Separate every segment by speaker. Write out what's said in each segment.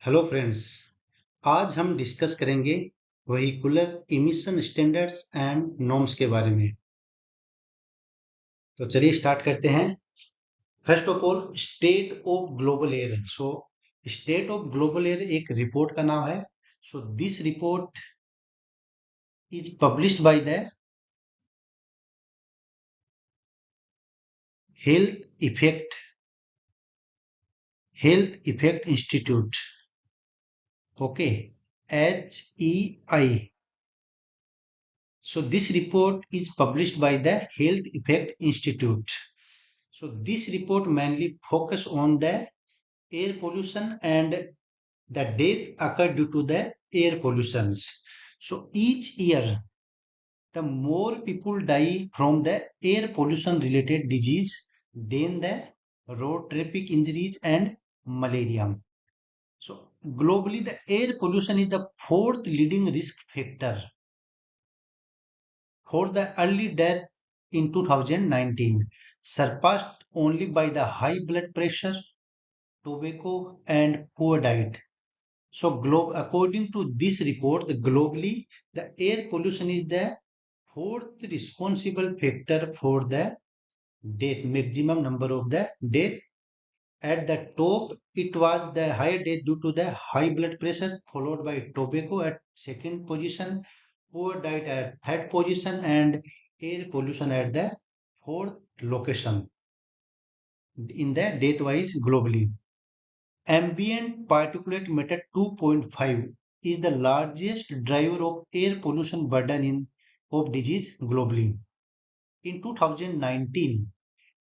Speaker 1: Hello friends. आज हम discuss करेंगे vehicular emission standards and norms के बारे में। तो चलिए स्टार्ट करते हैं। First of all, state of global air. State of global air एक रिपोर्ट का नाम है। This report is published by the health effect institute, okay, HEI. This report is published by the Health Effect Institute. This report mainly focus on the air pollution and the death occurred due to the air pollutions. Each year, the more people die from the air pollution related disease than the road traffic injuries and malaria. Globally, the air pollution is the fourth leading risk factor for the early death in 2019, surpassed only by the high blood pressure, tobacco, and poor diet. According to this report, globally, the air pollution is the fourth responsible factor for the death, maximum number of the death. At the top, it was the higher death due to the high blood pressure, followed by tobacco at second position, poor diet at third position, and air pollution at the fourth location in the death-wise globally. Ambient particulate matter 2.5 is the largest driver of air pollution burden of disease globally. In 2019,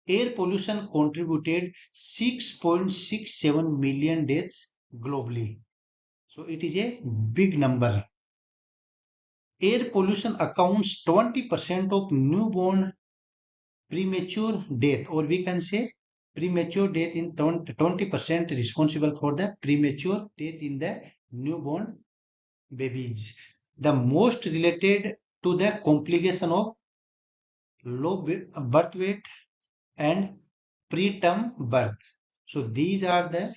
Speaker 1: air pollution contributed 6.67 million deaths globally. It is a big number. Air pollution accounts 20% of newborn premature death, or we can say premature death in 20% responsible for the premature death in the newborn babies. The most related to the complication of low birth weight and preterm birth. These are the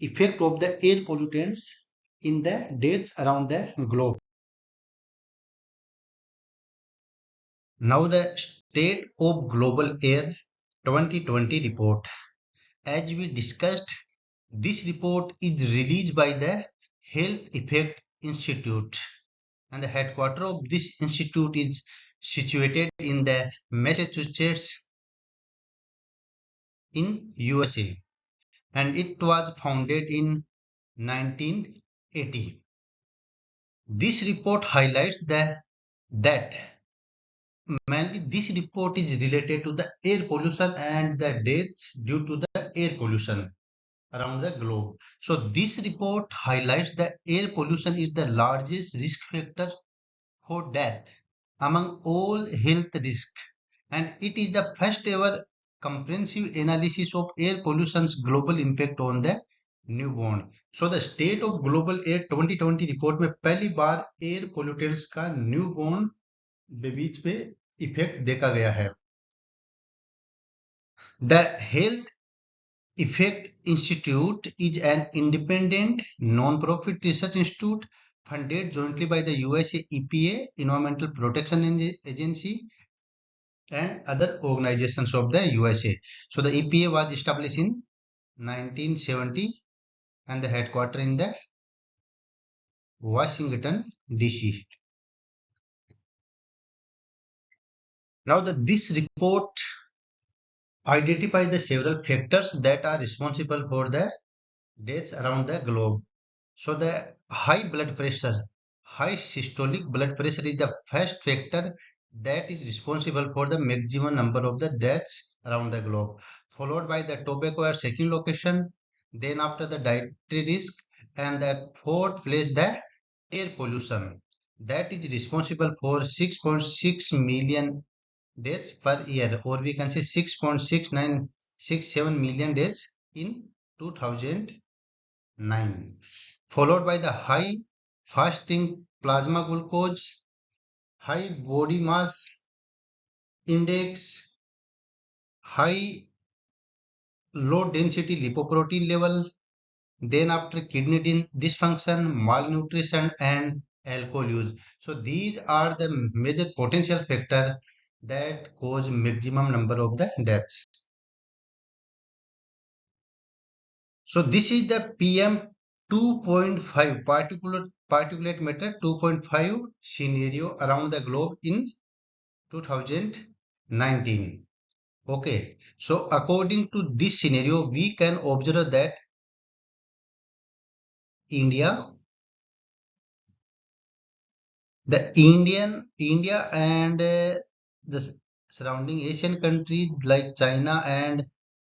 Speaker 1: effect of the air pollutants in the deaths around the globe. Now the State of Global Air 2020 report. As we discussed, this report is released by the Health Effect Institute, and the headquarters of this institute is situated in the Massachusetts in USA, and it was founded in 1980. This report highlights that mainly this report is related to the air pollution and the deaths due to the air pollution around the globe. This report highlights that air pollution is the largest risk factor for death among all health risks, and it is the first ever comprehensive analysis of air pollution's global impact on the newborn. The State of Global Air 2020 report में पहली बार air pollutants का newborn babies पे effect देखा गया है. The Health Effect Institute is an independent non-profit research institute funded jointly by the USA EPA, Environmental Protection Agency, and other organizations of the USA. The EPA was established in 1970 and the headquarters in the Washington DC. Now this report identifies the several factors that are responsible for the deaths around the globe. The high systolic blood pressure is the first factor that is responsible for the maximum number of the deaths around the globe, followed by the tobacco at second location, then after the dietary risk, and at fourth place the air pollution that is responsible for 6.6 million deaths per year, or we can say 6.6967 million deaths in 2009, followed by the high fasting plasma glucose, high body mass index, high low density lipoprotein level, Then after kidney dysfunction, malnutrition and alcohol use. So these are the major potential factor that cause maximum number of the deaths. So this is the PM 2.5 particulate matter 2.5 scenario around the globe in 2019. Okay, so according to this scenario, we can observe that India, India and the surrounding Asian countries like China and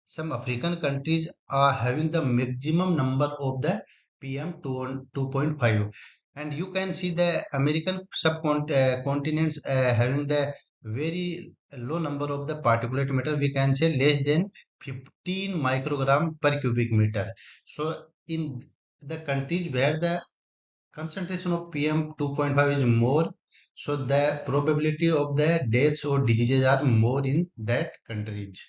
Speaker 1: some African countries are having the maximum number of the PM 2.5, and you can see the American subcontinents having the very low number of the particulate matter. We can say less than 15 microgram per cubic meter. So in the countries where the concentration of PM 2.5 is more, so the probability of the deaths or diseases are more in that countries.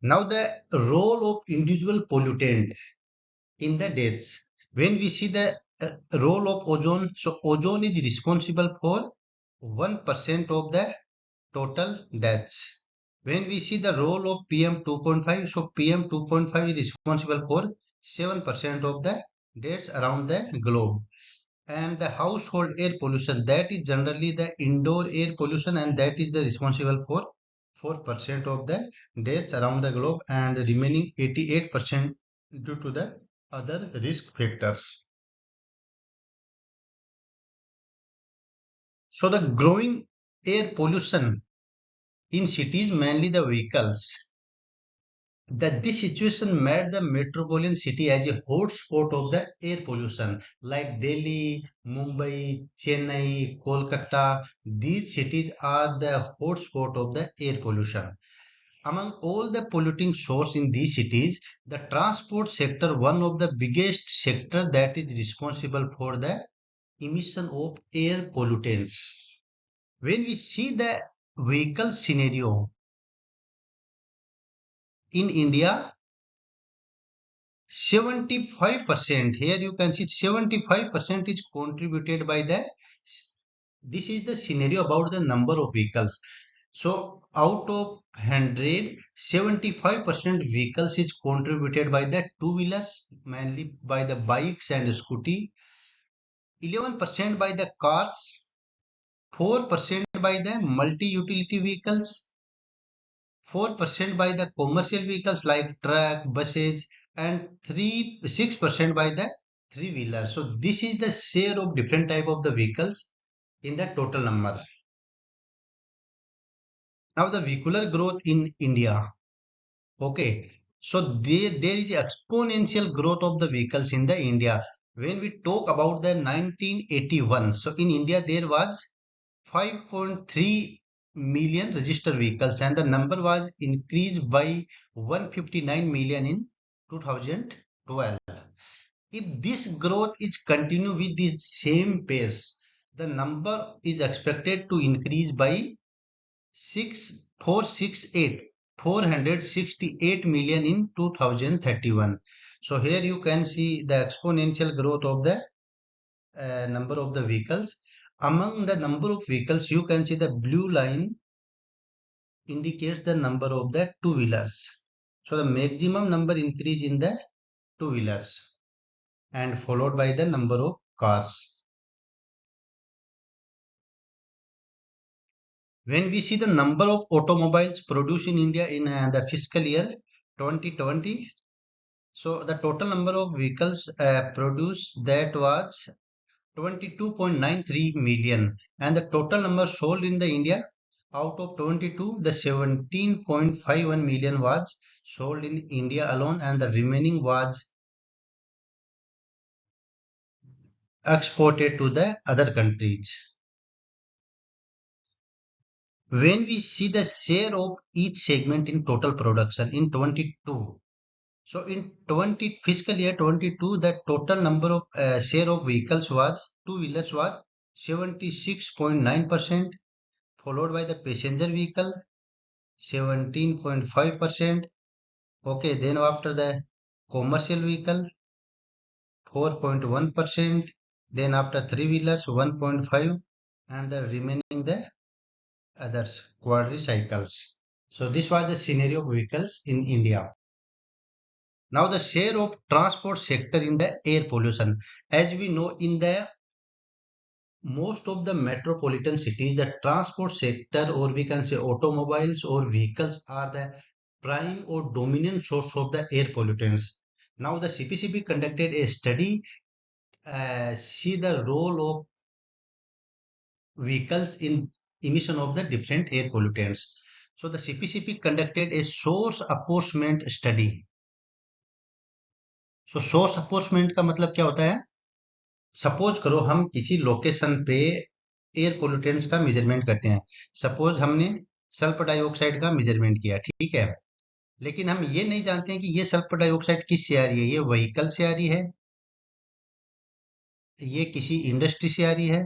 Speaker 1: Now the role of individual pollutant in the deaths. When we see the role of ozone, so ozone is responsible for 1% of the total deaths. When we see the role of PM 2.5, so PM 2.5 is responsible for 7% of the deaths around the globe. And the household air pollution, that is generally the indoor air pollution, and that is the responsible for 4% of the deaths around the globe, and the remaining 88% due to the other risk factors. So the growing air pollution in cities, mainly the vehicles, that this situation made the metropolitan city as a hotspot of the air pollution, like Delhi, Mumbai, Chennai, Kolkata. These cities are the hotspot of the air pollution. Among all the polluting source in these cities, the transport sector, one of the biggest sector that is responsible for the emission of air pollutants. When we see the vehicle scenario in India, 75%, here you can see 75% is contributed by the, this is the scenario about the number of vehicles. So out of 100, 75% vehicles is contributed by the two-wheelers, mainly by the bikes and scooty, 11% by the cars, 4% by the multi-utility vehicles, 4% by the commercial vehicles like truck, buses, and 6% by the three-wheeler. So this is the share of different type of the vehicles in the total number. Now the vehicular growth in India. Okay, so there is exponential growth of the vehicles in the India. When we talk about the 1981, so in India there was 5.3 million registered vehicles, and the number was increased by 159 million in 2012. If this growth is continue with the same pace, the number is expected to increase by 468 million in 2031. So here you can see the exponential growth of the number of the vehicles. Among the number of vehicles, you can see the blue line indicates the number of the two-wheelers. So the maximum number increase in the two-wheelers and followed by the number of cars. When we see the number of automobiles produced in India in the fiscal year 2020, so the total number of vehicles produced, that was 22.93 million, and the total number sold in the India, out of 22, the 17.51 million was sold in India alone, and the remaining was exported to the other countries. When we see the share of each segment in total production in 22, so in 20 fiscal year 22, the total number of share of vehicles was two-wheelers was 76.9%, followed by the passenger vehicle 17.5%, Okay, then after the commercial vehicle 4.1%, then after three wheelers 1.5, and the remaining the others quadricycles. So this was the scenario of vehicles in India. Now the share of transport sector in the air pollution. As we know, in the most of the metropolitan cities, the transport sector, or we can say automobiles or vehicles, are the prime or dominant source of the air pollutants. Now the CPCB conducted a study, see the role of vehicles in emission of the different air pollutants. So the CPCP conducted a source apportionment study. So source apportionment का मतलब क्या होता है? Suppose करो हम किसी location पे air pollutants का मेजरमेंट करते हैं। सपोज हमने सल्फर डाइऑक्साइड का मेजरमेंट किया, ठीक है, लेकिन हम ये नहीं जानते हैं कि ये सल्फर डाइऑक्साइड किस से आ रही है, ये व्हीकल से आ रही है, ये किसी इंडस्ट्री से आ रही है,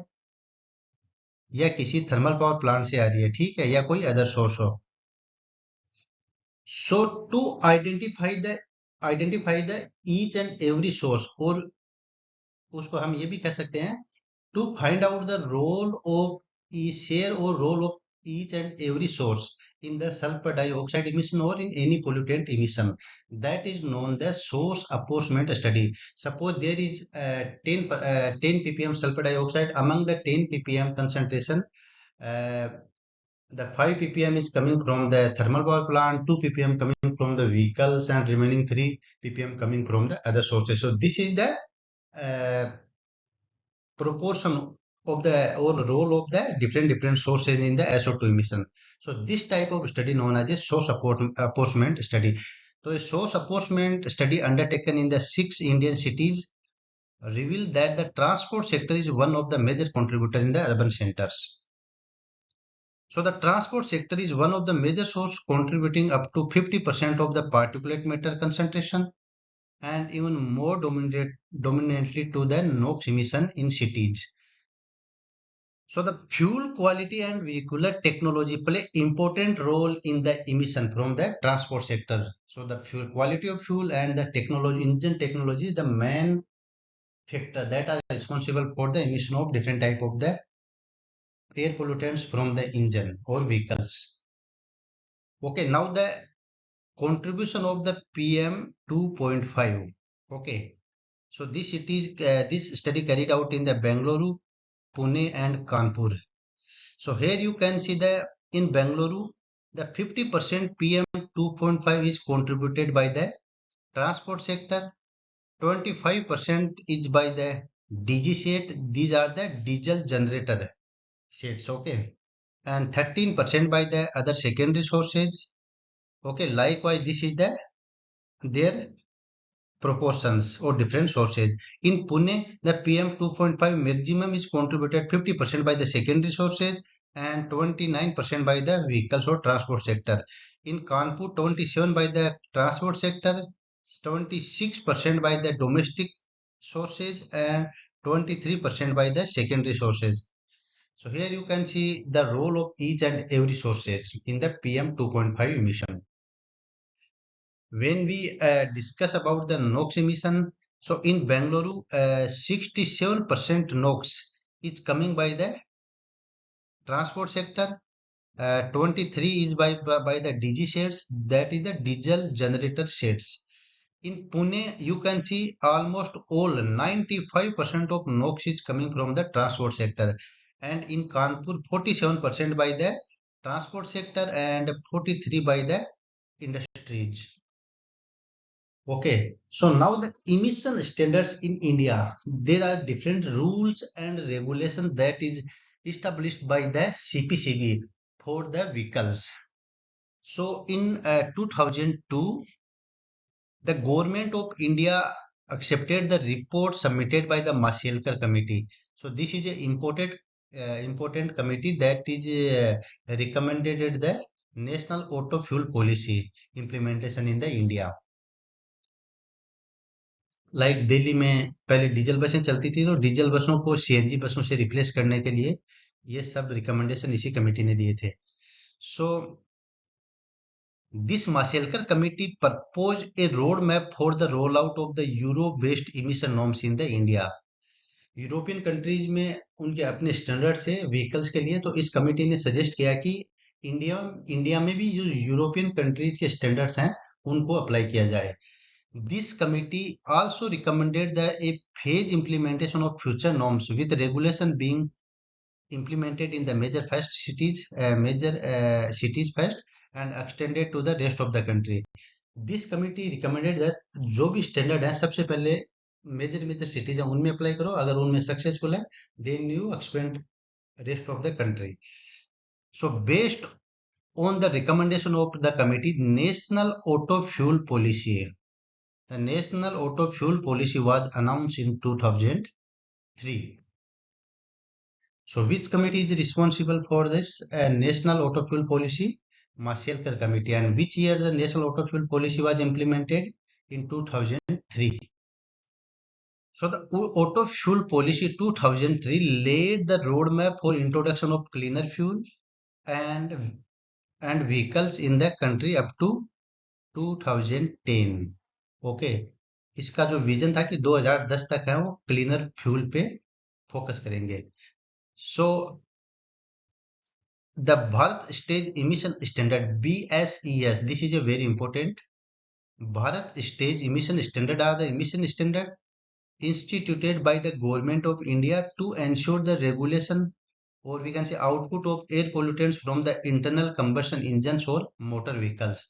Speaker 1: या किसी थर्मल पावर प्लांट से आ रही है, ठीक है, या कोई अदर सोर्स हो। So to identify the each and every source, और उसको हम ये भी कह सकते हैं to find out the role of each share or role of each and every source in the sulfur dioxide emission or in any pollutant emission, that is known the source apportionment study. Suppose there is 10 ppm sulfur dioxide. Among the 10 ppm concentration, uh, the 5 ppm is coming from the thermal power plant, 2 ppm coming from the vehicles, and remaining 3 ppm coming from the other sources. So this is the proportion of the or role of the different sources in the SO2 emission. So this type of study known as a apportionment study. So a source apportionment study undertaken in the 6 Indian cities revealed that the transport sector is one of the major contributors in the urban centers. So the transport sector is one of the major source contributing up to 50% of the particulate matter concentration, and even more dominantly to the NOx emission in cities. So the fuel quality and vehicular technology play important role in the emission from the transport sector. So the fuel quality of fuel and the technology, engine technology, is the main factor that are responsible for the emission of different type of the air pollutants from the engine or vehicles. Okay, now the contribution of the PM 2.5. Okay, so this study carried out in the Bangalore, Pune, and Kanpur. So here you can see the in Bangalore, the 50% PM 2.5 is contributed by the transport sector, 25% is by the DG set. These are the diesel generator sets, okay, and 13% by the other secondary sources. Okay, likewise, this is their proportions or different sources. In Pune, the PM 2.5 maximum is contributed 50% by the secondary sources and 29% by the vehicles or transport sector. In Kanpur, 27 by the transport sector, 26% by the domestic sources, and 23% by the secondary sources. So here you can see the role of each and every sources in the PM 2.5 emission. When we discuss about the NOx emission, so in Bangalore, 67% NOx is coming by the transport sector, 23 is by the DG sheds, that is the diesel generator sheds. In Pune, you can see almost all 95% of NOx is coming from the transport sector, and in Kanpur, 47% by the transport sector and 43 by the industries. Okay, so now the emission standards in India, there are different rules and regulations that is established by the CPCB for the vehicles. So in 2002, the government of India accepted the report submitted by the Mashelkar committee. So this is a important committee that is recommended the national auto fuel policy implementation in the India. Like Delhi में पहले diesel बसें चलती थी, तो diesel बसों को CNG बसों से रिप्लेस करने के लिए ये सब रिकमेंडेशन इसी कमेटी ने दिए थे। सो This Maselkar committee proposed a roadmap for the rollout of the Euro-based emission norms in the India. European countries में उनके अपने स्टैंडर्ड्स है व्हीकल्स के लिए, तो इस कमेटी ने सजेस्ट किया कि इंडिया इंडिया में भी जो यूरोपियन कंट्रीज के स्टैंडर्ड्स हैं उनको अप्लाई किया जाए. This committee also recommended that a phase implementation of future norms with regulation being implemented in the major cities first and extended to the rest of the country. This committee recommended that जो भी standard है सबसे पहले major major cities है उनमें apply करो, अगर उनमें सक्सेसफुल है then you expand rest of the country. So based on the recommendation of the committee, National Auto Fuel Policy. The National Auto Fuel Policy was announced in 2003. So which committee is responsible for this National Auto Fuel Policy? Maselkar Committee. And which year the National Auto Fuel Policy was implemented? In 2003. So the Auto Fuel Policy 2003 laid the roadmap for introduction of cleaner fuel and vehicles in the country up to 2010. Okay, इसका जो vision था कि 2010 तक है वो cleaner fuel पे focus करेंगे. So the Bharat stage emission standard BSES, this is a very important. Bharat stage emission standard are the emission standard instituted by the government of India to ensure the regulation, or we can say output of air pollutants from the internal combustion engines or motor vehicles.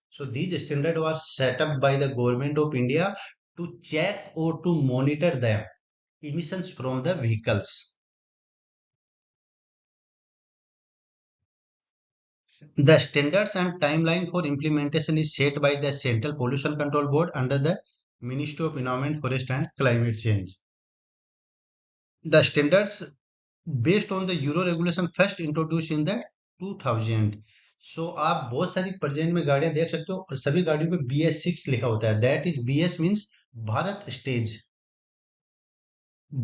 Speaker 1: So these standards were set up by the government of India to check or to monitor the emissions from the vehicles. The standards and timeline for implementation is set by the Central Pollution Control Board under the Ministry of Environment, Forest and Climate Change. The standards based on the Euro regulation first introduced in the 2000. So आप बहुत सारी present में गाड़ियां देख सकते हो, सभी गाड़ियों पे BS6 लिखा होता है. That is BS means Bharat stage.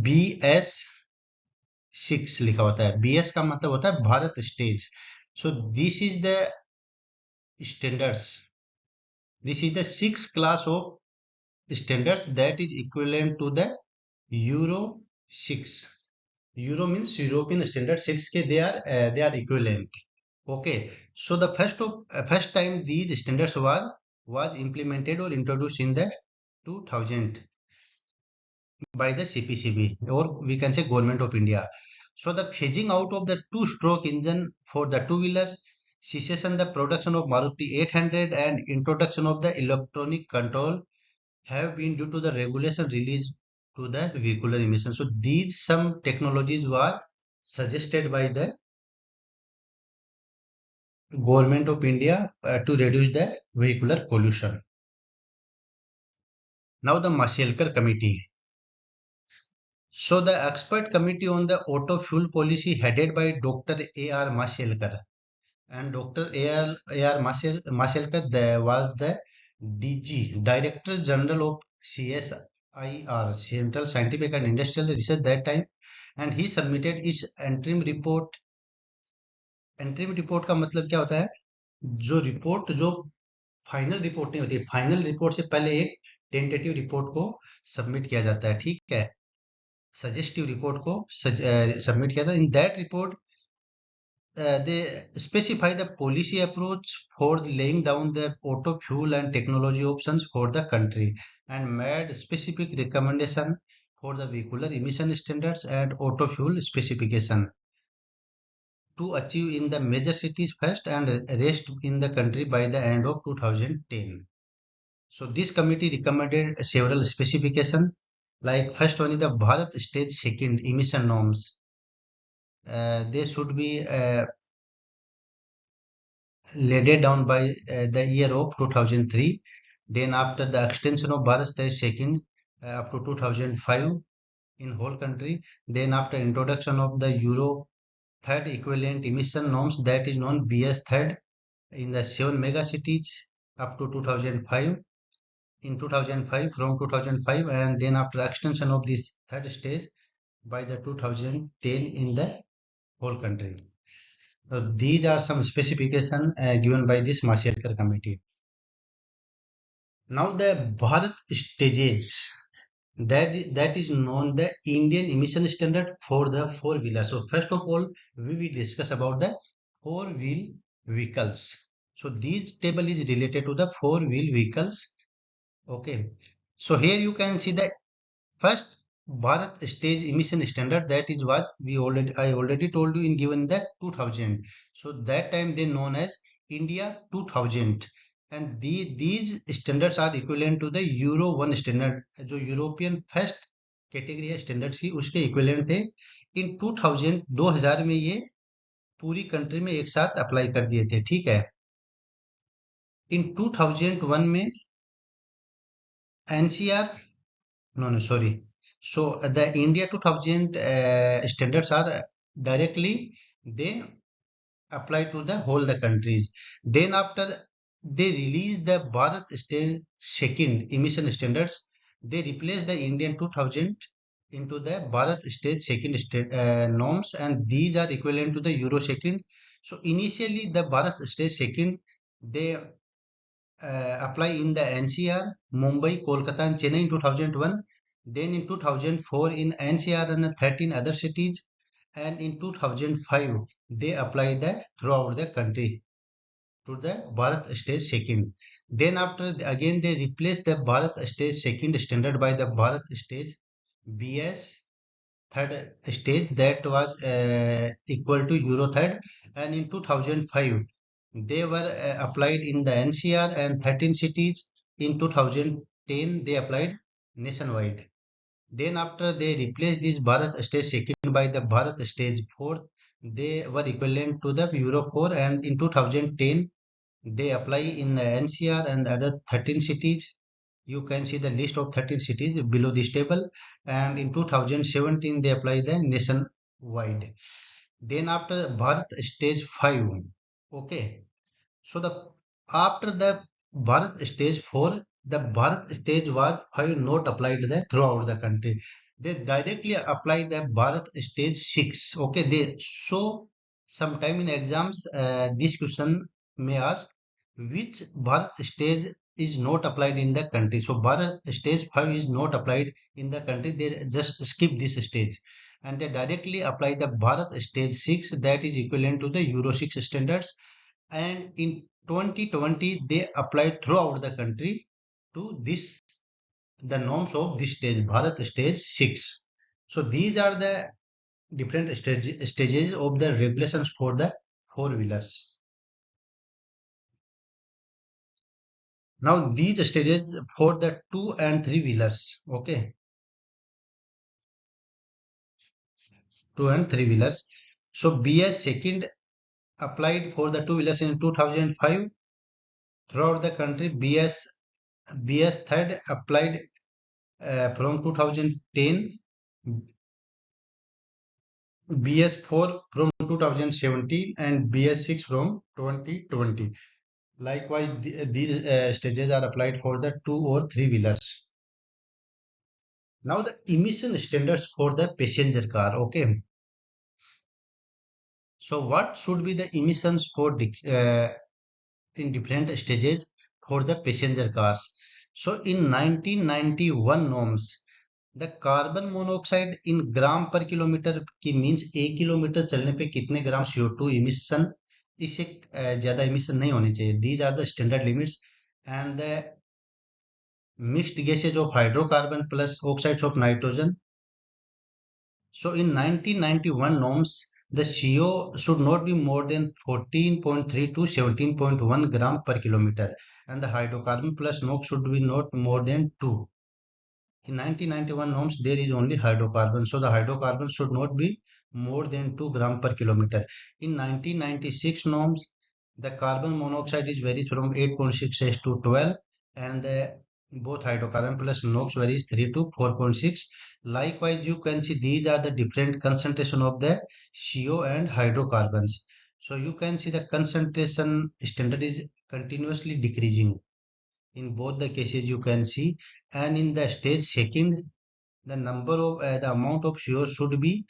Speaker 1: BS6 लिखा होता है. BS का मतलब होता है Bharat stage. So this is the standards. This is the 6 class of standards that is equivalent to the Euro 6. Euro means European standard 6 के they are equivalent. Okay, so the first time these standards was implemented or introduced in the 2000 by the CPCB, or we can say Government of India. So the phasing out of the two-stroke engine for the two-wheelers, cessation the production of Maruti 800 and introduction of the electronic control have been due to the regulation released to the vehicular emission. So these some technologies were suggested by the Government of India to reduce the vehicular pollution. Now the Maselkar Committee. So the expert committee on the auto fuel policy headed by Dr. A.R. Maselkar, and Dr. A.R. Maselkar was the DG, Director General of CSIR, Central Scientific and Industrial Research that time, and he submitted his interim report. interim report का मतलब क्या होता है? जो report जो final report नहीं होती, final report से पहले एक टेंटेटिव रिपोर्ट को सबमिट किया जाता है. ठीक है, सजेस्टिव रिपोर्ट को सबमिट किया था. In that report they specify the policy approach for laying down the auto fuel and technology options for the country, and made specific recommendation for the vehicular emission standards and auto fuel specification to achieve in the major cities first and rest in the country by the end of 2010. So this committee recommended several specifications, like first one is the Bharat stage second emission norms. They should be laid down by the year of 2003. Then after the extension of Bharat stage second up to 2005 in whole country. Then after introduction of the Euro third equivalent emission norms, that is known BS third, in the 7 mega cities up to 2005. In 2005, from 2005, and then after extension of this third stage by the 2010 in the whole country. So these are some specification given by this Masirkar committee. Now the Bharat stages, that is known the Indian emission standard for the four wheeler. So first of all, we will discuss about the four wheel vehicles. So this table is related to the four wheel vehicles. Okay. So here you can see the first Bharat stage emission standard, that is what I already told you in given the 2000. So that time they known as India 2000, and these standards are equivalent to the Euro 1 standard, जो European first category है standards की उसके equivalent थे। इन 2000 में ये पूरी country में एक साथ अप्लाई कर दिए थे, ठीक है। इन 2001 में NCR, no, sorry. So the India 2000 standards are directly they apply to the whole the countries. Then after they release the Bharat state second emission standards, they replace the Indian 2000 into the Bharat state second norms, and these are equivalent to the Euro second. So initially the Bharat state second they apply in the NCR, Mumbai, Kolkata, and Chennai in 2001. Then in 2004 in NCR and 13 other cities, and in 2005 they apply the throughout the country to the Bharat stage second. Then after again they replace the Bharat stage second standard by the Bharat stage BS third stage, that was equal to Euro third, and in 2005 they were applied in the NCR and 13 cities. In 2010 they applied nationwide. Then after they replaced this Bharat stage second by the Bharat stage fourth, they were equivalent to the Euro 4, and in 2010 they apply in the NCR and other 13 cities. You can see the list of 13 cities below this table, and in 2017 they apply the nationwide. Then after Bharat stage 5, okay. So the after the Bharat stage 4, the Bharat stage was 5 not applied the throughout the country. They directly apply the Bharat stage 6. Okay, they so sometime in exams this question may ask which Bharat stage is not applied in the country. So Bharat stage 5 is not applied in the country. They just skip this stage and they directly apply the Bharat stage 6, that is equivalent to the Euro 6 standards, and in 2020 they applied throughout the country to this the norms of this stage Bharat stage 6. So these are the different stages of the regulations for the four wheelers. Now these stages for the two and three wheelers, okay, two and three wheelers. So BS second applied for the two wheelers in 2005 throughout the country. BS third applied from 2010, BS4 from 2017, and BS6 from 2020. Likewise, these stages are applied for the two or three wheelers. Now the emission standards for the passenger car. Okay. So what should be the emissions for in different stages for the passenger cars? So in 1991 norms, the carbon monoxide in ग्राम पर kilometre की means 1 kilometre चलने पे कितने ग्राम CO2 emission, इससे ज्यादा emission नहीं होनी चाहिए. These are the standard limits, and the mixed gases of hydrocarbon plus oxides of nitrogen. So in 1991 norms, the CO should not be more than 14.3 to 17.1 gram per kilometer, and the hydrocarbon plus NOx should be not more than 2. In 1991 norms, there is only hydrocarbon, so the hydrocarbon should not be more than 2 gram per kilometer. In 1996 norms, the carbon monoxide is varies from 8.6 to 12, and the both hydrocarbon plus NOx varies 3 to 4.6. Likewise, you can see these are the different concentration of the CO and hydrocarbons. So you can see the concentration standard is continuously decreasing in both the cases you can see, and in the stage second the number of the amount of CO should be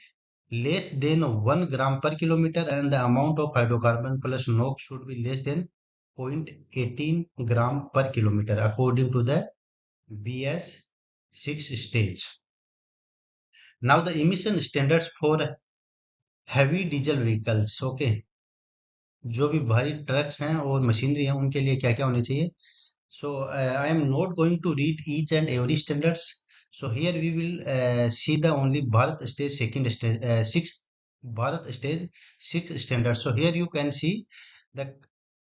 Speaker 1: less than 1 gram per kilometer, and the amount of hydrocarbon plus NOx should be less than 0.18 gram per kilometer according to the BS6 stage. Now the emission standards for heavy diesel vehicles. Okay, जो भी भारी trucks हैं और machinery हैं उनके लिए क्या क्या होने चाहिए. So I am not going to read each and every standards. So here we will see the only Bharat stage second stage sixth Bharat stage six standards. So here you can see the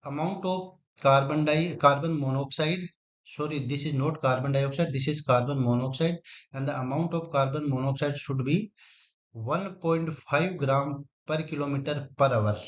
Speaker 1: amount of carbon monoxide. Sorry, this is not carbon dioxide. This is carbon monoxide, and the amount of carbon monoxide should be 1.5 gram per kilometer per hour.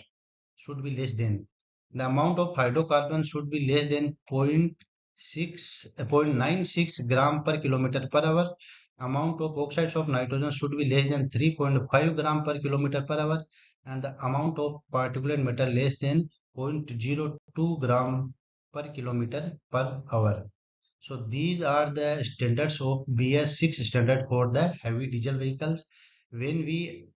Speaker 1: Should be less than. The amount of hydrocarbon should be less than 0.96 gram per kilometer per hour. Amount of oxides of nitrogen should be less than 3.5 gram per kilometer per hour, and the amount of particulate matter less than 0.02 gram per kilometer per hour. So these are the standards of BS6 standard for the heavy diesel vehicles. When we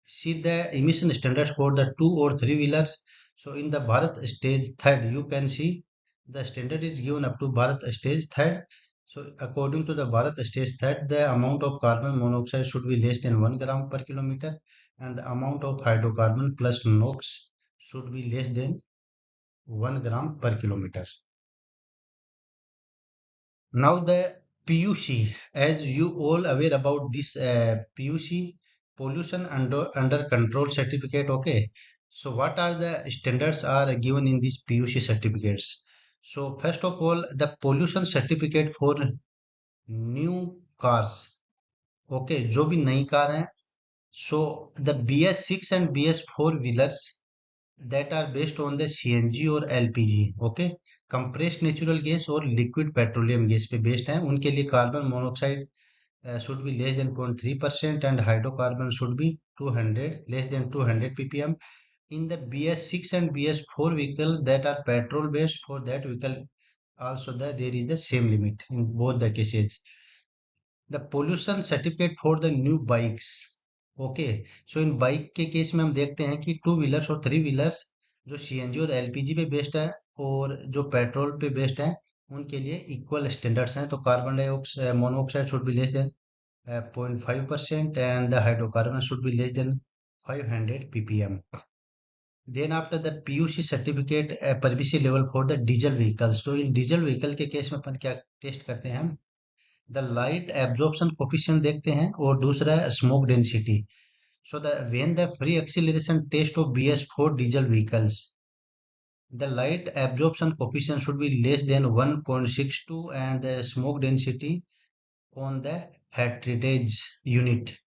Speaker 1: see the emission standards for the two or three wheelers, so in the Bharat stage third, you can see the standard is given up to Bharat stage third. So according to the Bharat stage third, the amount of carbon monoxide should be less than 1 gram per kilometer, and the amount of hydrocarbon plus NOx should be less than 1 gram per kilometer. Now the PUC, as you all aware about this PUC, pollution under control certificate. Okay, so what are the standards are given in these PUC certificates? So first of all, the pollution certificate for new cars. Okay, जो भी नई car हैं. So the BS6 and BS4 wheelers that are based on the CNG or LPG. Okay, compressed natural gas और liquid petroleum gas पे based हैं. उनके लिए carbon monoxide should be less than 0.3% and hydrocarbon should be 200 less than 200 ppm. In the BS6 and BS4 vehicle that are petrol based, for that vehicle also there is the same limit in both the cases. The pollution certificate for the new bikes. Okay, so in bike के case में हम देखते हैं कि two wheelers और three wheelers जो CNG और LPG पे बेस्ड है और जो पेट्रोल पे बेस्ड है उनके लिए इक्वल स्टैंडर्ड्स हैं. तो carbon dioxide monoxide should be less than 0.5% and the hydrocarbon should be less than 500 ppm. Then after the PUC certificate permission level for the diesel vehicles. तो इन डीजल व्हीकल के case में अपन क्या test करते हैं हम, the light absorption coefficient देखते हैं और दूसरा है smoke density. So when the free acceleration test of BS4 diesel vehicles, the light absorption coefficient should be less than 1.62 and the smoke density on the Hartridge unit.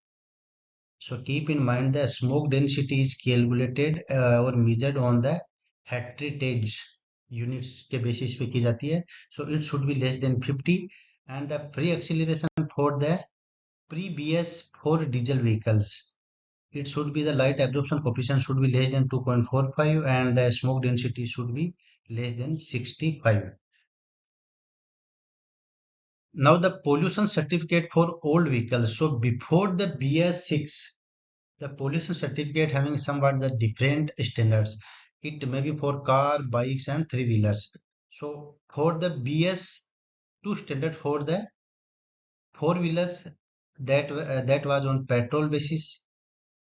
Speaker 1: So keep in mind the smoke density is calculated or measured on the Hartridge units के basis पे की जाती है. So it should be less than 50 and the free acceleration for the pre-BS4 diesel vehicles, it should be the light absorption coefficient should be less than 2.45 and the smoke density should be less than 65. Now the pollution certificate for old vehicles. So before the BS6, the pollution certificate having somewhat the different standards. It may be for car, bikes and three wheelers. So for the BS2 standard for the four wheelers, that was on petrol basis.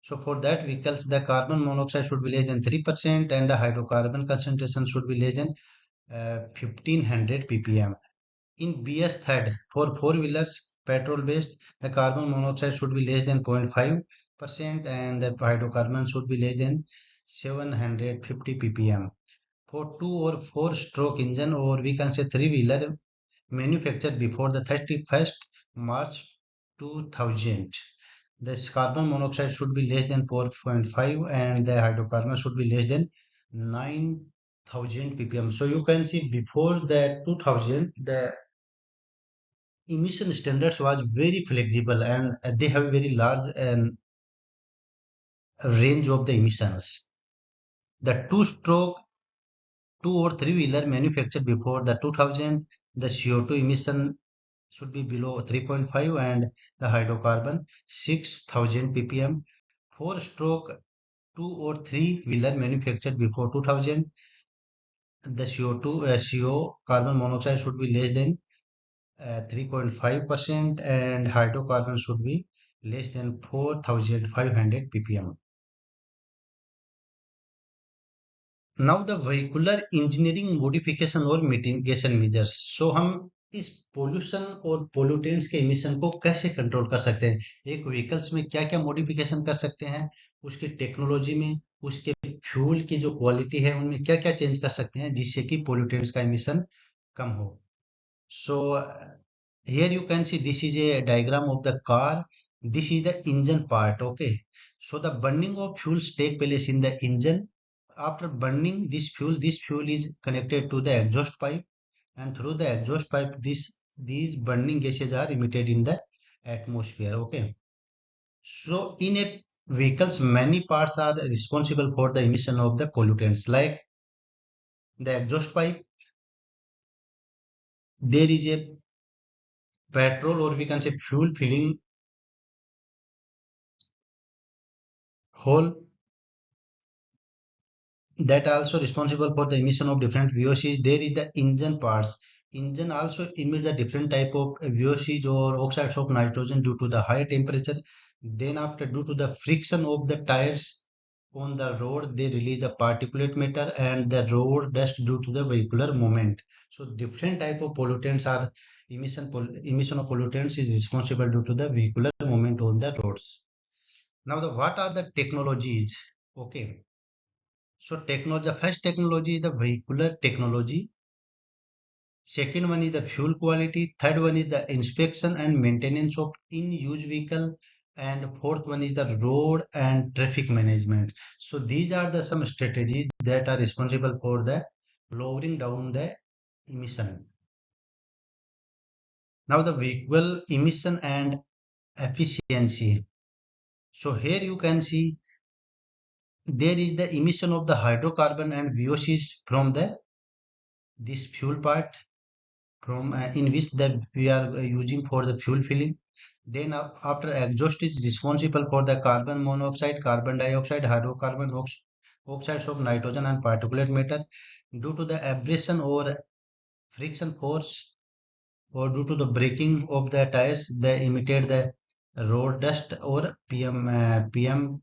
Speaker 1: So for that vehicles, the carbon monoxide should be less than 3% and the hydrocarbon concentration should be less than 1500 ppm. In BS third, for four wheelers petrol based, the carbon monoxide should be less than 0.5% and the hydrocarbon should be less than 750 ppm. For two or four stroke engine, or we can say three wheeler manufactured before the 31st March 2000, this carbon monoxide should be less than 4.5 and the hydrocarbon should be less than 9000 ppm. So you can see before the 2000 the emission standards was very flexible and they have very large and range of the emissions. The two or three wheeler manufactured before the 2000, the CO2 emission should be below 3.5 and the hydrocarbon 6000 ppm. 4-stroke 2 or 3 wheeler manufactured before 2000, the CO carbon monoxide should be less than 3.5% and hydrocarbon should be less than 4500 ppm. Now the vehicular engineering modification और mitigation measures. So हम इस pollution और pollutants के emission को कैसे control कर सकते हैं, एक व्हीकल्स में क्या क्या मॉडिफिकेशन कर सकते हैं, उसकी टेक्नोलॉजी में, उसके फ्यूल की जो क्वालिटी है उनमें क्या क्या चेंज कर सकते हैं जिससे कि पोल्यूटेंट्स का इमिशन कम हो. So here you can see this is a diagram of the car. This is the engine part. Okay. So the burning of fuels take place in the engine. After burning this fuel is connected to the exhaust pipe, and through the exhaust pipe, these burning gases are emitted in the atmosphere. Okay. So in a vehicles, many parts are responsible for the emission of the pollutants, like the exhaust pipe. There is a petrol, or we can say fuel filling hole that also responsible for the emission of different VOCs. There is the engine parts. Engine also emits a different type of VOCs or oxides of nitrogen due to the high temperature. Then after, due to the friction of the tires on the road, they release the particulate matter and the road dust due to the vehicular movement. So different type of pollutants are emission of pollutants is responsible due to the vehicular movement on the roads. Now what are the technologies? Okay. So technology, the first technology is the vehicular technology. Second one is the fuel quality. Third one is the inspection and maintenance of in-use vehicle. And fourth one is the road and traffic management. So these are the some strategies that are responsible for the lowering down the emission. Now the vehicle emission and efficiency. So here you can see there is the emission of the hydrocarbon and VOCs from the this fuel part from in which that we are using for the fuel filling. Then after exhaust is responsible for the carbon monoxide, carbon dioxide, hydrocarbon oxides of nitrogen and particulate matter. Due to the abrasion or friction force or due to the braking of the tires, they emitted the road dust or PM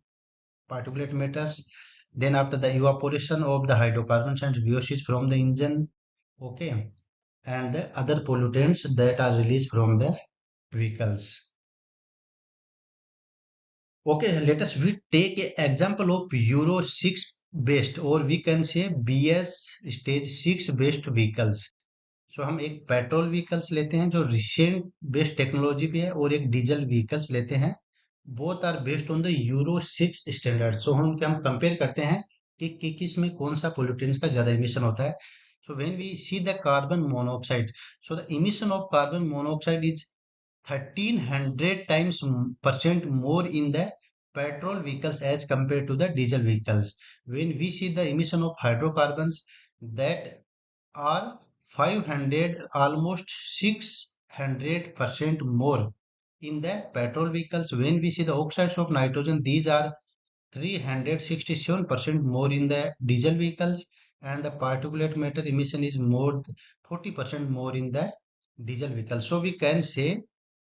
Speaker 1: particulate matters. Then after the evaporation of the hydrocarbons and VOCs from the engine, okay, and the other pollutants that are released from the vehicles. Okay, let us we take an example of Euro 6 based or we can say BS stage 6 based vehicles. So हम एक petrol vehicles लेते हैं जो recent based technology पे है और एक diesel vehicles लेते हैं, both are based on the Euro 6 standard. So हम क्या हम कंपेयर करते हैं कि किस में कौन सा पोल्यूटेंट्स का ज्यादा इमिशन होता है. So when we see the carbon monoxide, so the emission of carbon monoxide is 1300 times percent more in the petrol vehicles as compared to the diesel vehicles. When we see the emission of hydrocarbons, that are 500 almost 600% more in the petrol vehicles. When we see the oxides of nitrogen, these are 367% more in the diesel vehicles, and the particulate matter emission is more 40% more in the diesel vehicles. So we can say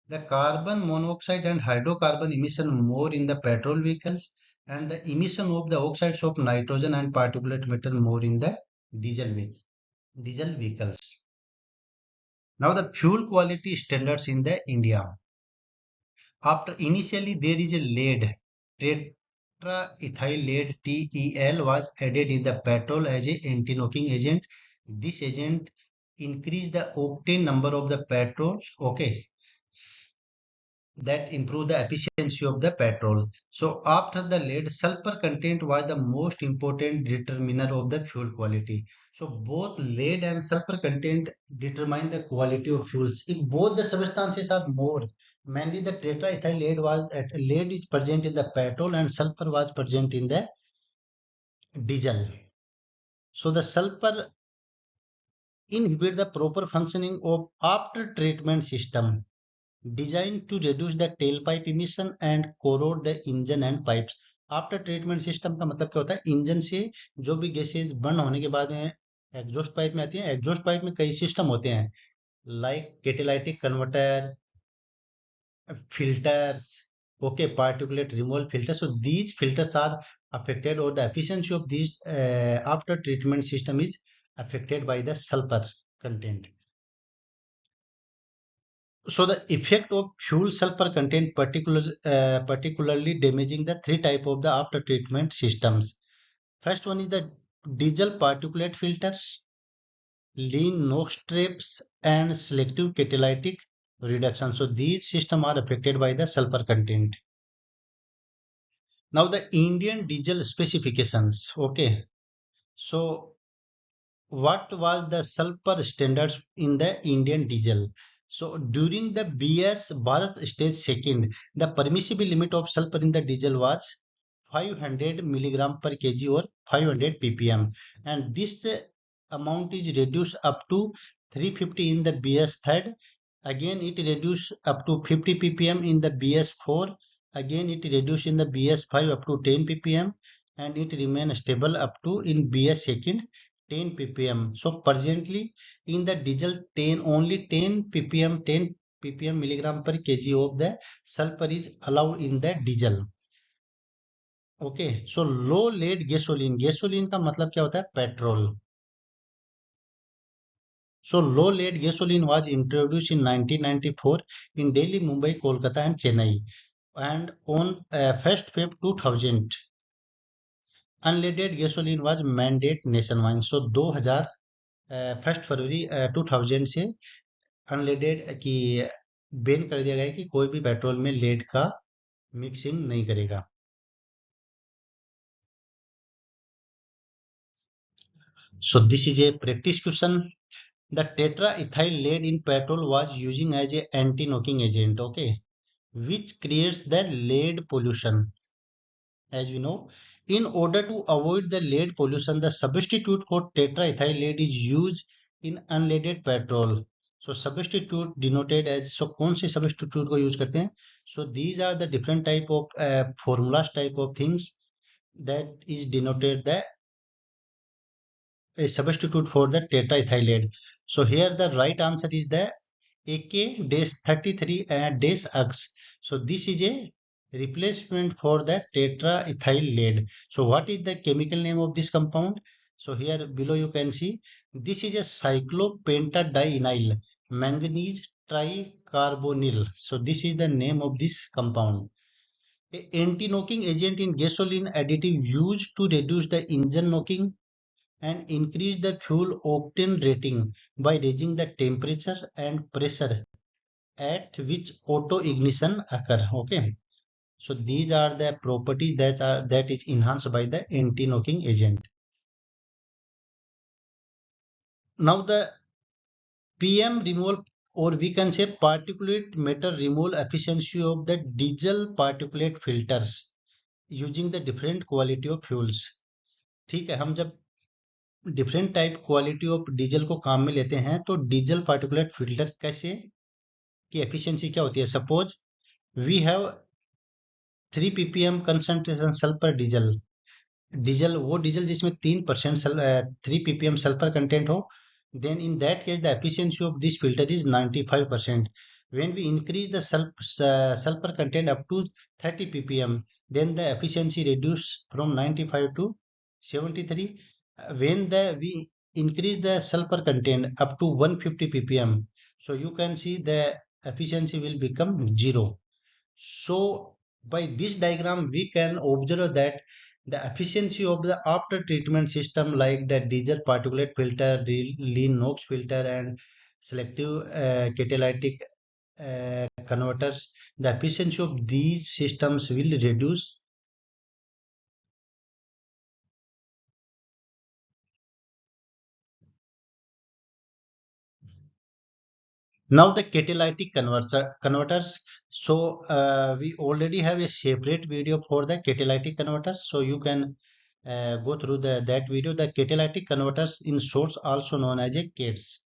Speaker 1: the carbon monoxide and hydrocarbon emission more in the petrol vehicles, and the emission of the oxides of nitrogen and particulate matter more in the diesel vehicles. Now the fuel quality standards in the India. After initially there is a lead, tetraethyl lead TEL was added in the petrol as a anti-knocking agent. This agent increased the octane number of the petrol. Okay, that improve the efficiency of the petrol. So after the lead, sulfur content was the most important determiner of the fuel quality. So both lead and sulfur content determine the quality of fuels. If both the substances are more, mainly the tetraethyl lead is present in the petrol and sulfur was present in the diesel. So the sulfur inhibit the proper functioning of after treatment system designed to reduce the tailpipe emission and corrode the engine and pipes. After treatment system का मतलब क्या होता है, engine से जो भी gases burn होने के बाद में एग्जॉस्ट पाइप में आती है। एग्जॉस्ट पाइप में कई सिस्टम होते हैं, like catalytic converter, filters, okay, particulate removal filters. So these filters are affected, or the efficiency of these after treatment system is affected by the sulfur content. So the effect of fuel sulfur content particularly damaging the three type of the after treatment systems. First one is the diesel particulate filters, lean NOx strips, and selective catalytic reduction. So these system are affected by the sulfur content. Now the Indian diesel specifications. Okay, so what was the sulfur standards in the Indian diesel? So during the BS Bharat stage second, the permissible limit of sulfur in the diesel was 500 milligram per kg or 500 ppm, and this amount is reduced up to 350 in the BS third. Again, it reduced up to 50 ppm in the BS 4. Again, it reduced in the BS 5 up to 10 ppm, and it remained stable up to in BS second 10 ppm. So presently in the diesel 10, only 10 ppm, 10 ppm milligram per kg of the sulfur is allowed in the diesel. Okay, so low lead gasoline, gasoline का मतलब क्या होता है, petrol. So low lead gasoline was introduce in 1994 in Delhi, Mumbai, Kolkata and Chennai, and on 1st Feb 2000 unleaded gasoline was mandate nationwide. So 2000 1 फरवरी 2000 से unleaded की ban कर दिया गया है कि कोई भी पेट्रोल में लेड का मिक्सिंग नहीं करेगा. So this is a practice question. The tetraethyl lead in petrol was using as a anti-knocking agent, okay, which creates the lead pollution. As we know, in order to avoid the lead pollution, the substitute for tetraethyl lead is used in unleaded petrol. So substitute denoted as, so कौन से substitute को use करते हैं? So these are the different type of formulas type of things that is denoted the a substitute for the tetraethylate. So here the right answer is the AK-33 and -X. So this is a replacement for the tetraethylate. So what is the chemical name of this compound? So here below you can see this is a cyclopentadienyl manganese tricarbonyl. So this is the name of this compound. A anti-knocking agent in gasoline additive used to reduce the engine knocking and increase the fuel octane rating by raising the temperature and pressure at which auto ignition occur. Okay, so these are the properties that is enhanced by the anti-knocking agent. Now the PM removal, or we can say particulate matter removal efficiency of the diesel particulate filters using the different quality of fuels. ठीक है, हम जब different type quality of diesel को काम में लेते हैं तो डीजल पार्टिकुलेट फिल्टर कैसे की एफिशिएंसी क्या होती है. Suppose we have 3 ppm concentration sulphur diesel, diesel वो डीजल जिसमें 3% 3 ppm सल्फर कंटेंट हो, then in that case the efficiency of this filter is 95%. When we increase the sulfur content up to 30 ppm, then the efficiency reduce from 95 to 73. When we increase the sulfur content up to 150 ppm, so you can see the efficiency will become 0. So by this diagram we can observe that the efficiency of the after treatment system like the diesel particulate filter, lean NOx filter, and selective catalytic converters, the efficiency of these systems will reduce. Now the catalytic converters. So we already have a separate video for the catalytic converters. So you can go through that video. The catalytic converters in short also known as a CATs.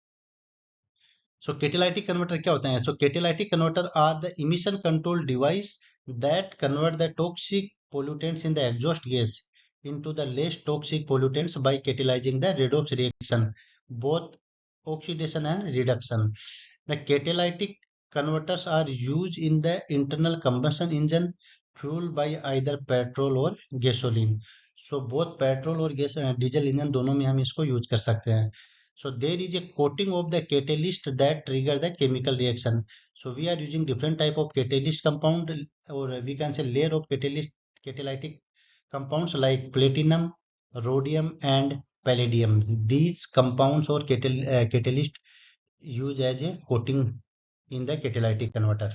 Speaker 1: So catalytic converter क्या होते हैं? So catalytic converter are the emission control device that convert the toxic pollutants in the exhaust gas into the less toxic pollutants by catalyzing the redox reaction, both oxidation and reduction. The catalytic converters are used in the internal combustion engine fueled by either petrol or gasoline. So both petrol और gas diesel engine दोनों में हम इसको use कर सकते हैं. So there is a coating of the catalyst that trigger the chemical reaction. So we are using different type of catalyst compound, or we can say layer of catalytic compounds like platinum, rhodium, and palladium. These compounds or catalyst used as a coating in the catalytic converter.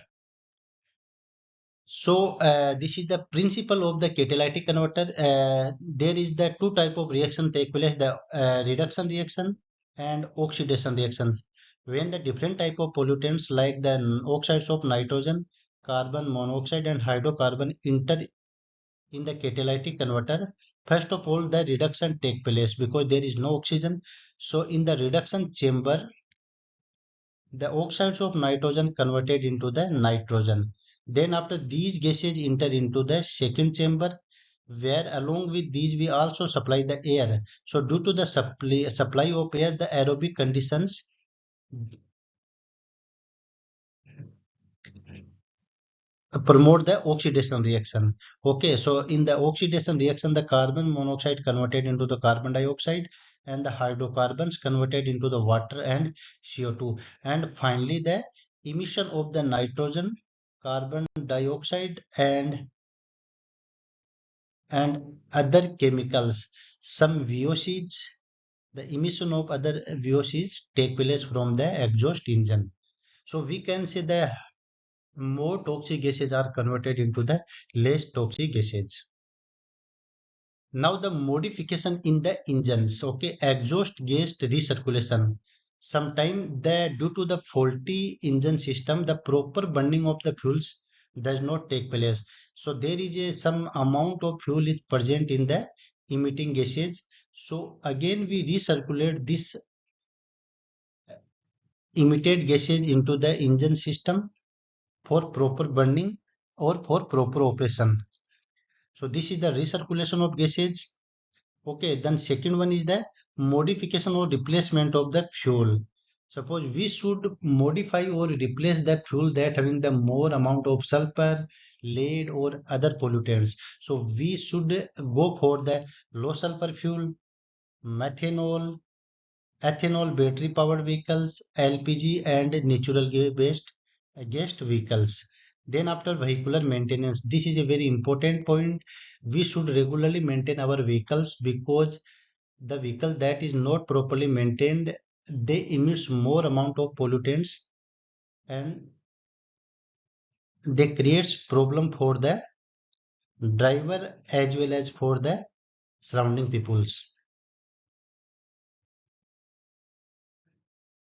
Speaker 1: So this is the principle of the catalytic converter. There is the two type of reaction take place: the reduction reaction and oxidation reactions. When the different type of pollutants like the oxides of nitrogen, carbon monoxide, and hydrocarbon enter in the catalytic converter, first of all the reduction take place because there is no oxygen. So in the reduction chamber, the oxides of nitrogen converted into the nitrogen. Then after these gases enter into the second chamber, where along with these we also supply the air. So due to the supply of air, the aerobic conditions promote the oxidation reaction. Okay, so in the oxidation reaction, the carbon monoxide converted into the carbon dioxide, and the hydrocarbons converted into the water and CO2. And finally, the emission of the nitrogen, carbon dioxide, and other chemicals. Some VOCs, the emission of other VOCs take place from the exhaust engine. So we can say the more toxic gases are converted into the less toxic gases. Now the modification in the engines, okay, exhaust gas recirculation. Sometimes the due to the faulty engine system, the proper burning of the fuels does not take place. So there is some amount of fuel is present in the emitting gases. So again we recirculate this emitted gases into the engine system for proper burning or for proper operation. So this is the recirculation of gases. Okay, then second one is the modification or replacement of the fuel. Suppose we should modify or replace the fuel that having the more amount of sulfur, lead, or other pollutants. So we should go for the low sulfur fuel, methanol, ethanol battery powered vehicles, LPG, and natural based gas vehicles. Then after vehicular maintenance, this is a very important point. We should regularly maintain our vehicles because the vehicle that is not properly maintained, they emits more amount of pollutants, and they creates problem for the driver as well as for the surrounding peoples.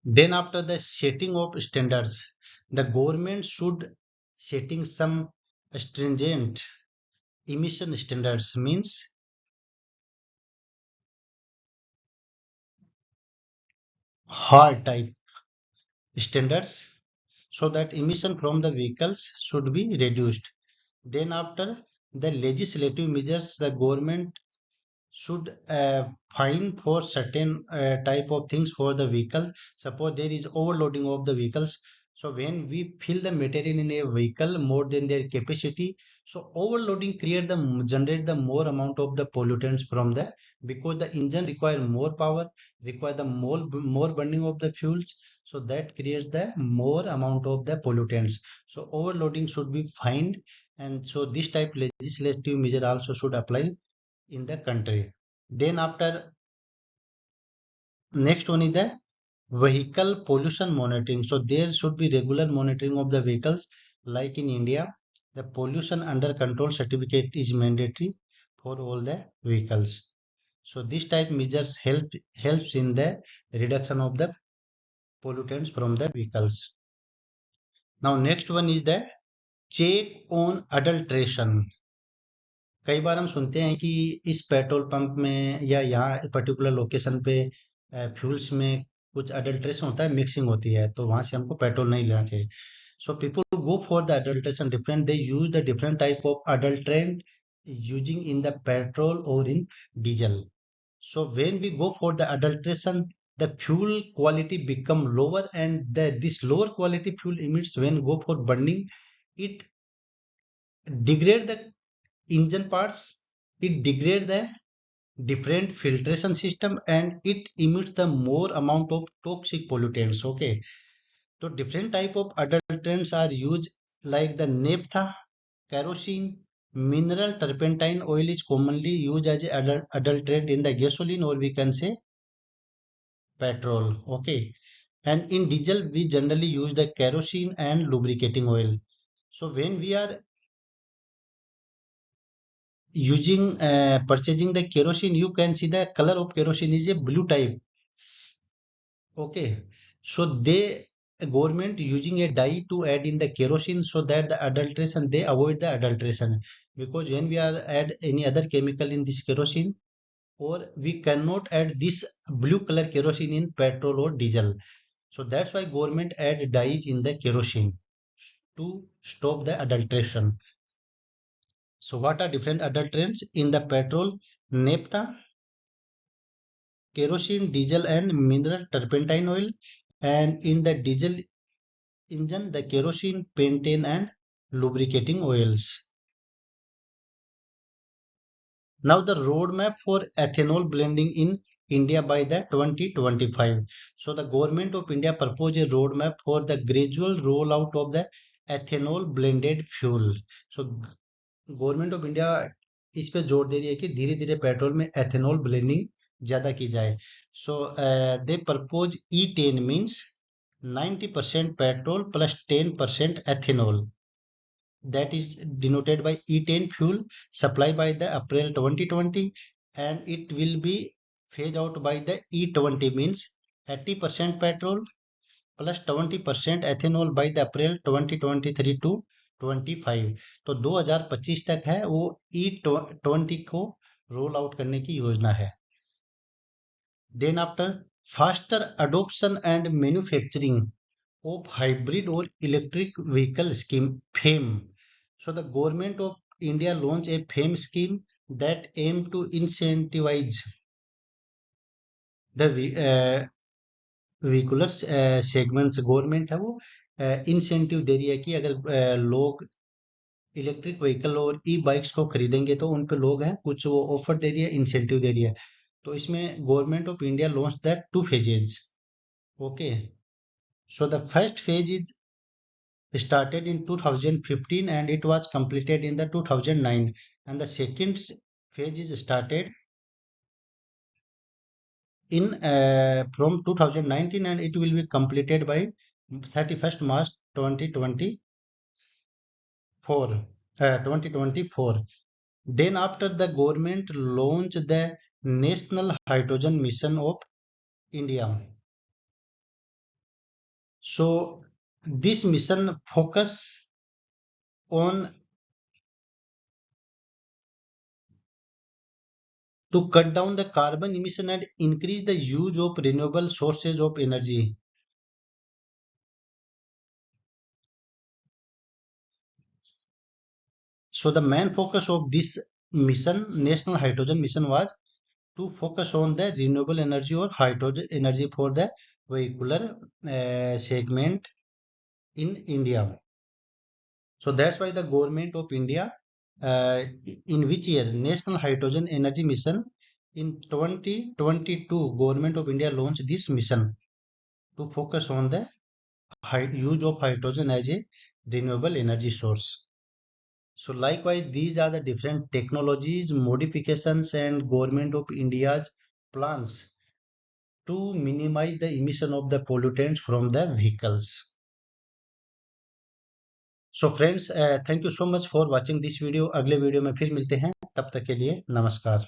Speaker 1: Then after the setting of standards, the government should setting some stringent emission standards, means hard type standards, so that emission from the vehicles should be reduced. Then after the legislative measures, the government should fine for certain type of things for the vehicle. Suppose there is overloading of the vehicles. So when we fill the material in a vehicle more than their capacity, so overloading generate the more amount of the pollutants from the, because the engine require more power, require the more burning of the fuels. So that creates the more amount of the pollutants. So overloading should be fined, and so this type legislative measure also should apply in the country. Then after, next one is the vehicle pollution monitoring. So there should be regular monitoring of the vehicles. Like in India, the pollution under control certificate is mandatory for all the vehicles. So this type measures helps in the reduction of the pollutants from the vehicles. Now next one is the check on adulteration. कई बार हम सुनते हैं कि इस petrol pump में या यहाँ particular location पे फ्यूल्स में कुछ अडल्ट्रेशन होता है, मिक्सिंग होती है, तो वहां से हमको पेट्रोल नहीं लेना चाहिए. So people go for the adulteration different. They use the different type of adulterant using in the petrol or in diesel. So when we go for the adulteration, the fuel quality become lower, and this lower quality fuel emits when go for burning. It degrade the engine parts. It degrade the different filtration system, and it emits the more amount of toxic pollutants. Okay, so different type of adulterants are used like the naphtha, kerosene, mineral turpentine oil is commonly used as a adulterant in the gasoline, or we can say petrol. Okay, and in diesel we generally use the kerosene and lubricating oil. So when we are using purchasing the kerosene, you can see the color of kerosene is a blue type. Okay, so they government using a dye to add in the kerosene so that the adulteration, they avoid the adulteration, because when we are add any other chemical in this kerosene, or we cannot add this blue color kerosene in petrol or diesel. So that's why government add dyes in the kerosene to stop the adulteration. So what are different adulterants in the petrol? Naphtha, kerosene, diesel, and mineral turpentine oil. And in the diesel engine, the kerosene, pentane, and lubricating oils. Now the roadmap for ethanol blending in India by the 2025. So the government of India proposed a roadmap for the gradual rollout of the ethanol blended fuel. So government of India इस पे जोर दे रही है कि धीरे धीरे petrol में ethanol blending ज्यादा की जाए. So they propose E10 means 90% petrol plus 10% ethanol. That is denoted by E10 fuel supplied by the April 2020, and it will be phased out by the E20 means 80% petrol plus 20% ethanol by the April 2023 to 25. तो 2025 तक है वो E20 को roll out करने की योजना है. Then after faster adoption and manufacturing of hybrid और electric vehicle scheme FAME. So the government of India launched a FAME scheme that aim to incentivize the vehicular segments. Government है वो incentive दे रही है कि अगर लोग इलेक्ट्रिक व्हीकल और ई bikes को खरीदेंगे तो उन पे लोग हैं कुछ वो ऑफर दे रही है, इंसेंटिव दे रही है. तो इसमें government of India launch that 2 phases. Okay, so the first phase is started in 2015 and it was completed in the 2009, and the second phase is started in from 2019 and it will be completed by 31st March 2024. Then after the government launched the National Hydrogen Mission of India. So this mission focus on to cut down the carbon emission and increase the use of renewable sources of energy. So the main focus of this mission, National Hydrogen Mission, was to focus on the renewable energy or hydrogen energy for the vehicular segment in India. So that's why the government of India, in which year National Hydrogen Energy Mission in 2022, government of India launched this mission to focus on the use of hydrogen as a renewable energy source. So likewise, these are the different technologies, modifications, and government of India's plans to minimize the emission of the pollutants from the vehicles. So friends, thank you so much for watching this video. अगले video में फिर मिलते हैं, तब तक के लिए नमस्कार.